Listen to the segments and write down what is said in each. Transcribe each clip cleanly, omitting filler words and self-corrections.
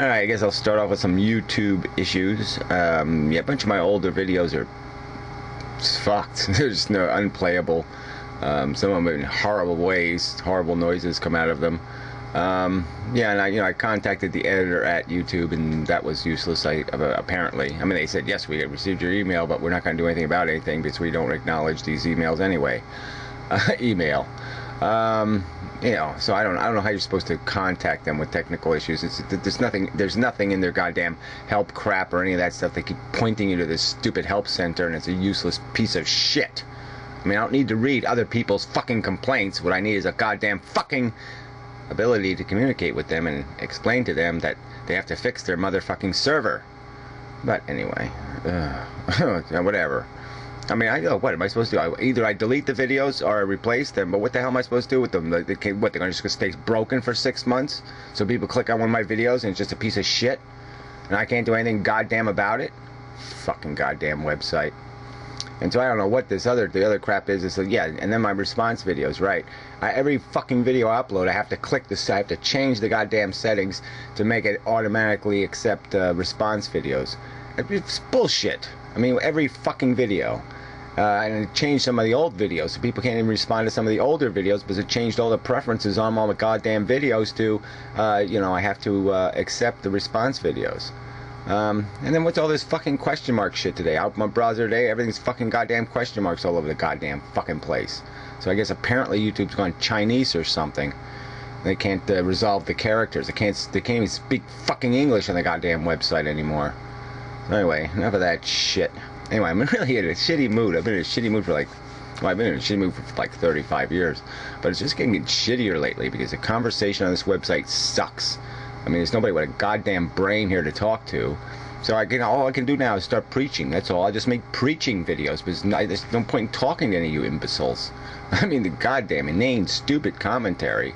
Alright, I guess I'll start off with some YouTube issues. Yeah, a bunch of my older videos are fucked. They're just unplayable. Some of them in horrible ways, horrible noises come out of them. Yeah, and I contacted the editor at YouTube, and that was useless. Apparently, I mean, they said yes, we received your email, but we're not going to do anything about anything because we don't acknowledge these emails anyway. Email. So I don't know how you're supposed to contact them with technical issues. There's nothing in their goddamn help crap or any of that stuff. They keep pointing you to this stupid help center, and it's a useless piece of shit. I mean, I don't need to read other people's fucking complaints. What I need is a goddamn fucking ability to communicate with them and explain to them that they have to fix their motherfucking server. But anyway, whatever. I mean, what am I supposed to do? Either I delete the videos or I replace them, but what the hell am I supposed to do with them? They're just going to stay broken for 6 months? So people click on one of my videos and it's just a piece of shit? And I can't do anything goddamn about it? Fucking goddamn website. And so I don't know what the other crap is. Yeah, and then my response videos, right? Every fucking video I upload, I have to click this. I have to change the goddamn settings to make it automatically accept response videos. It's bullshit. I mean, every fucking video. And it changed some of the old videos, so people can't even respond to some of the older videos because it changed all the preferences on all the goddamn videos to, I have to accept the response videos. And then what's all this fucking question mark shit today? Out my browser today, everything's fucking goddamn question marks all over the goddamn fucking place. So I guess apparently YouTube's gone Chinese or something. They can't resolve the characters. They can't even speak fucking English on the goddamn website anymore. So anyway, enough of that shit. Anyway, I'm really in a shitty mood. I've been in a shitty mood for I've been in a shitty mood for like 35 years. But it's just getting shittier lately because the conversation on this website sucks. I mean, there's nobody with a goddamn brain here to talk to. So all I can do now is start preaching. That's all. I just make preaching videos because there's no point in talking to any of you imbeciles. I mean, the goddamn inane, stupid commentary.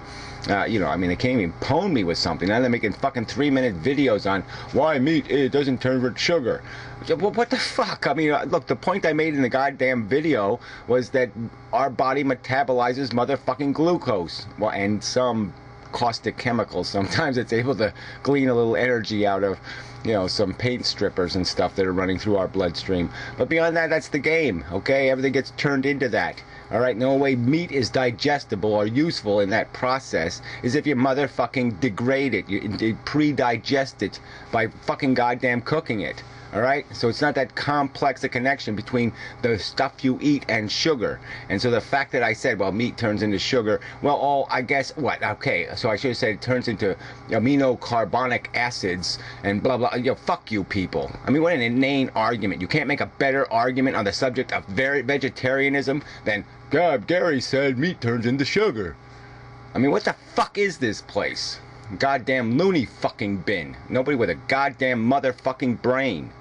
I mean, they can't even pwn me with something. Now they're making fucking 3-minute videos on why meat doesn't turn to sugar. Well, what the fuck? I mean, look, the point I made in the goddamn video was that our body metabolizes motherfucking glucose. Well, and some caustic chemicals. Sometimes it's able to glean a little energy out of, some paint strippers and stuff that are running through our bloodstream. But beyond that, that's the game, okay? Everything gets turned into that. Alright, no way meat is digestible or useful in that process is if you motherfucking degrade it. You pre-digest it by fucking goddamn cooking it. Alright? So it's not that complex a connection between the stuff you eat and sugar. And so the fact that I said, well, meat turns into sugar, well, I guess, what? Okay, so I should have said it turns into aminocarbonic acids and blah, blah. Fuck you people. I mean, what an inane argument. You can't make a better argument on the subject of vegetarianism than, God, Gary said meat turns into sugar. I mean, what the fuck is this place? Goddamn loony fucking bin. Nobody with a goddamn motherfucking brain.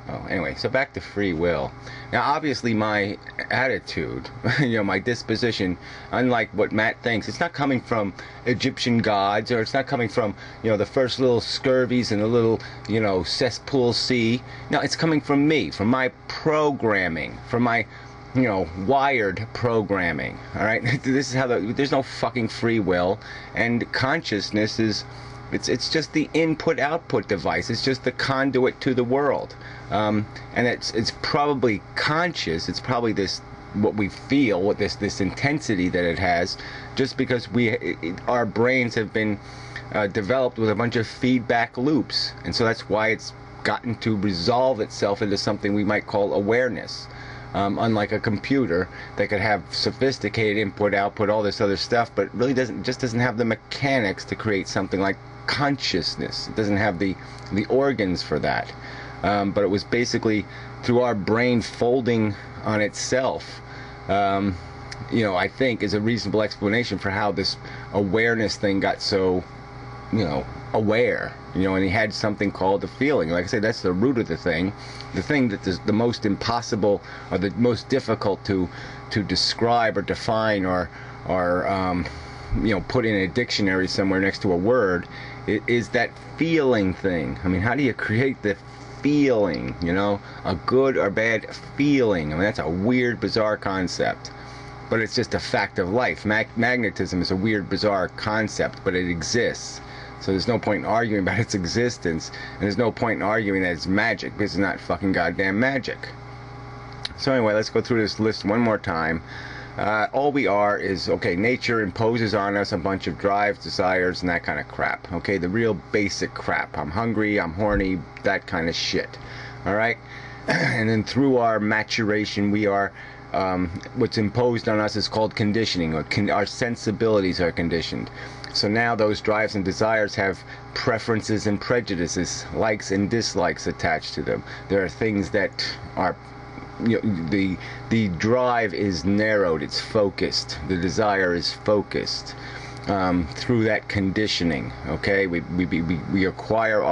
Oh, anyway, so back to free will. Now, obviously, my attitude, my disposition, unlike what Matt thinks, it's not coming from Egyptian gods, or it's not coming from, the first little scurvies in a little, cesspool sea. No, it's coming from me, from my programming, from my, wired programming. All right, this is how there's no fucking free will, and consciousness is. It's just the input-output device. It's just the conduit to the world, and it's probably conscious. It's probably what we feel, what this intensity that it has, just because our brains have been developed with a bunch of feedback loops, and so that's why it's gotten to resolve itself into something we might call awareness. Unlike a computer that could have sophisticated input, output, all this other stuff, but really doesn't have the mechanics to create something like consciousness. It doesn't have the organs for that. But it was basically through our brain folding on itself, I think is a reasonable explanation for how this awareness thing got so, aware, and he had something called the feeling. Like I say, that's the root of the thing that is the most impossible or the most difficult to describe or define or put in a dictionary somewhere next to a word. It is that feeling thing. I mean, how do you create the feeling, a good or bad feeling? I mean, that's a weird, bizarre concept. But it's just a fact of life. Magnetism is a weird, bizarre concept, but it exists. So there's no point in arguing about its existence, and there's no point in arguing that it's magic, because it's not fucking goddamn magic. So anyway, let's go through this list one more time. All we are is, okay, nature imposes on us a bunch of drives, desires, and that kind of crap. Okay, the real basic crap. I'm hungry, I'm horny, that kind of shit. Alright? And then through our maturation, we are, what's imposed on us is called conditioning. Our sensibilities are conditioned. So now those drives and desires have preferences and prejudices, likes and dislikes attached to them. There are things that are, you know, the drive is narrowed, it's focused, the desire is focused through that conditioning. Okay, we acquire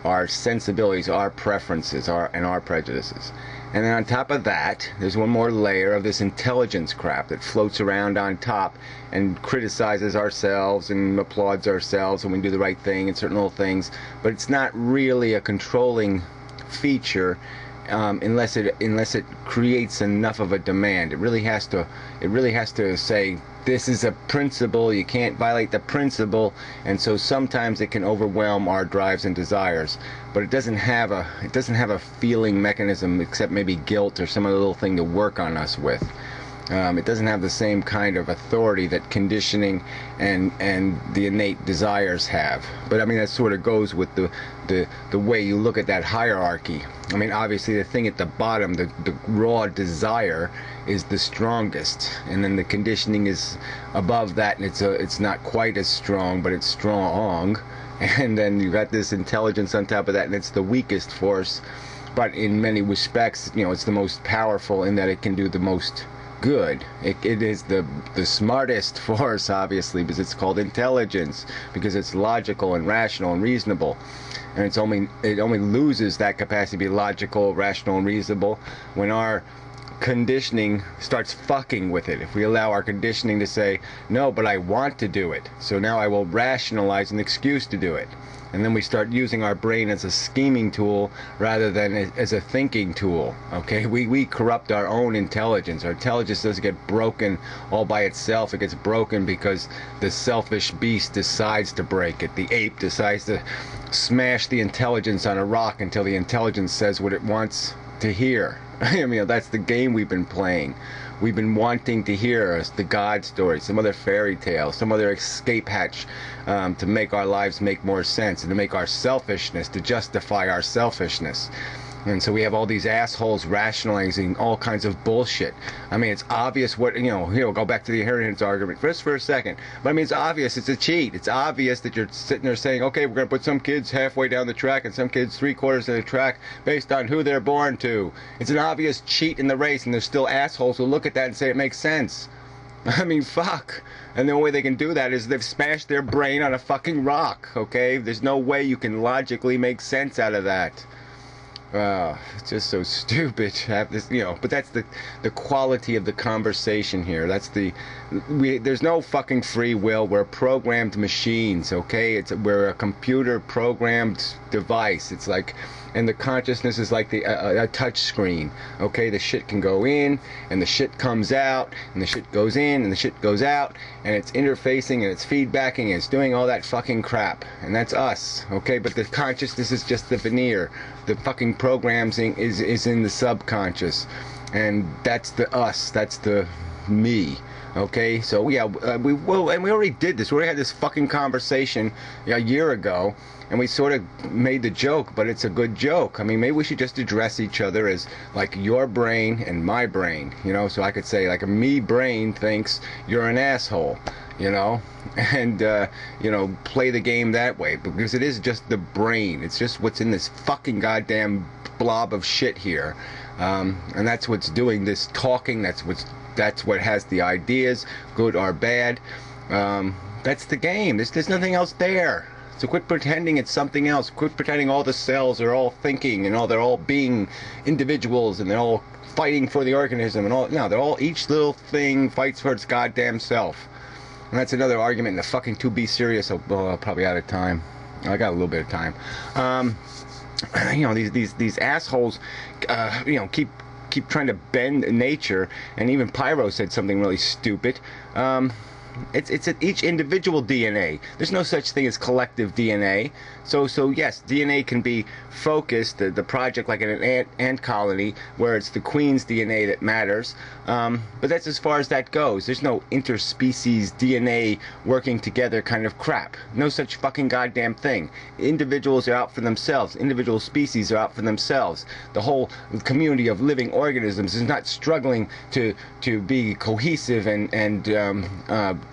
our sensibilities, our preferences, and our prejudices. And then on top of that, there's one more layer of this intelligence crap that floats around on top and criticizes ourselves and applauds ourselves when we do the right thing and certain little things. But it's not really a controlling feature unless it creates enough of a demand. It really has to say, this is a principle, you can't violate the principle, and so sometimes it can overwhelm our drives and desires. But it doesn't have a feeling mechanism except maybe guilt or some other little thing to work on us with. It doesn't have the same kind of authority that conditioning and the innate desires have. But I mean, that sort of goes with the way you look at that hierarchy. I mean, obviously the thing at the bottom, the raw desire, is the strongest, and then the conditioning is above that, and it's not quite as strong, but it's strong. And then you got this intelligence on top of that, and it's the weakest force. But in many respects, you know, it's the most powerful in that it can do the most good. It is the smartest force, obviously, because it's called intelligence, because it's logical and rational and reasonable. And it only loses that capacity to be logical, rational, and reasonable when our conditioning starts fucking with it. If we allow our conditioning to say, no, but I want to do it, so now I will rationalize an excuse to do it. And then we start using our brain as a scheming tool rather than as a thinking tool. Okay, we corrupt our own intelligence. Our intelligence doesn't get broken all by itself. It gets broken because the selfish beast decides to break it. The ape decides to smash the intelligence on a rock until the intelligence says what it wants to hear. I mean, that's the game we've been playing. We've been wanting to hear the God story, some other fairy tale, some other escape hatch to make our lives make more sense, and to make our selfishness, to justify our selfishness. And so we have all these assholes rationalizing all kinds of bullshit. I mean, it's obvious what, go back to the inheritance argument just for a second. But I mean, it's obvious it's a cheat. It's obvious that you're sitting there saying, okay, we're going to put some kids halfway down the track and some kids 3/4 of the track based on who they're born to. It's an obvious cheat in the race, and there's still assholes who look at that and say it makes sense. I mean, fuck. And the only way they can do that is they've smashed their brain on a fucking rock, okay? There's no way you can logically make sense out of that. It's just so stupid to have this, but that's the quality of the conversation here. That's there's no fucking free will. We're programmed machines, okay? We're a computer programmed device. It's like, and the consciousness is like a touch screen, okay? The shit can go in, and the shit comes out, and the shit goes in, and the shit goes out, and it's interfacing, and it's feedbacking, and it's doing all that fucking crap, and that's us, okay? But the consciousness is just the veneer. The fucking programming is in the subconscious, and that's the us, that's the me. Okay, so yeah, we already did this. We already had this fucking conversation a year ago, and we sort of made the joke, but it's a good joke. I mean, maybe we should just address each other as like your brain and my brain, so I could say like a me brain thinks you're an asshole, and play the game that way, because it is just the brain. It's just what's in this fucking goddamn blob of shit here, and that's what's doing this talking. That's what has the ideas, good or bad. That's the game. There's nothing else there. So quit pretending it's something else. Quit pretending all the cells are all thinking and they're all being individuals and they're all fighting for the organism and all. No, each little thing fights for its goddamn self. And that's another argument in the fucking to be serious. I'm probably out of time. I got a little bit of time. These assholes, keep trying to bend nature, and even Pyro said something really stupid. It's each individual DNA. There's no such thing as collective DNA. So yes, DNA can be focused, the project like in an ant colony, where it's the queen's DNA that matters. But that's as far as that goes. There's no interspecies DNA working together kind of crap. No such fucking goddamn thing. Individuals are out for themselves. Individual species are out for themselves. The whole community of living organisms is not struggling to be cohesive and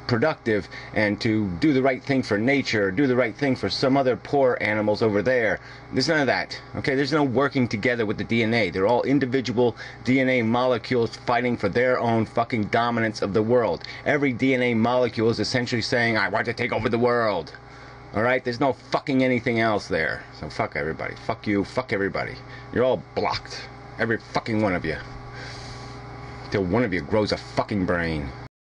productive and to do the right thing for nature, do the right thing for some other poor animals over there. There's none of that. Okay, there's no working together with the DNA. They're all individual DNA molecules fighting for their own fucking dominance of the world. Every DNA molecule is essentially saying, I want to take over the world. Alright, there's no fucking anything else there. So fuck everybody. Fuck you, fuck everybody. You're all blocked. Every fucking one of you. Till one of you grows a fucking brain.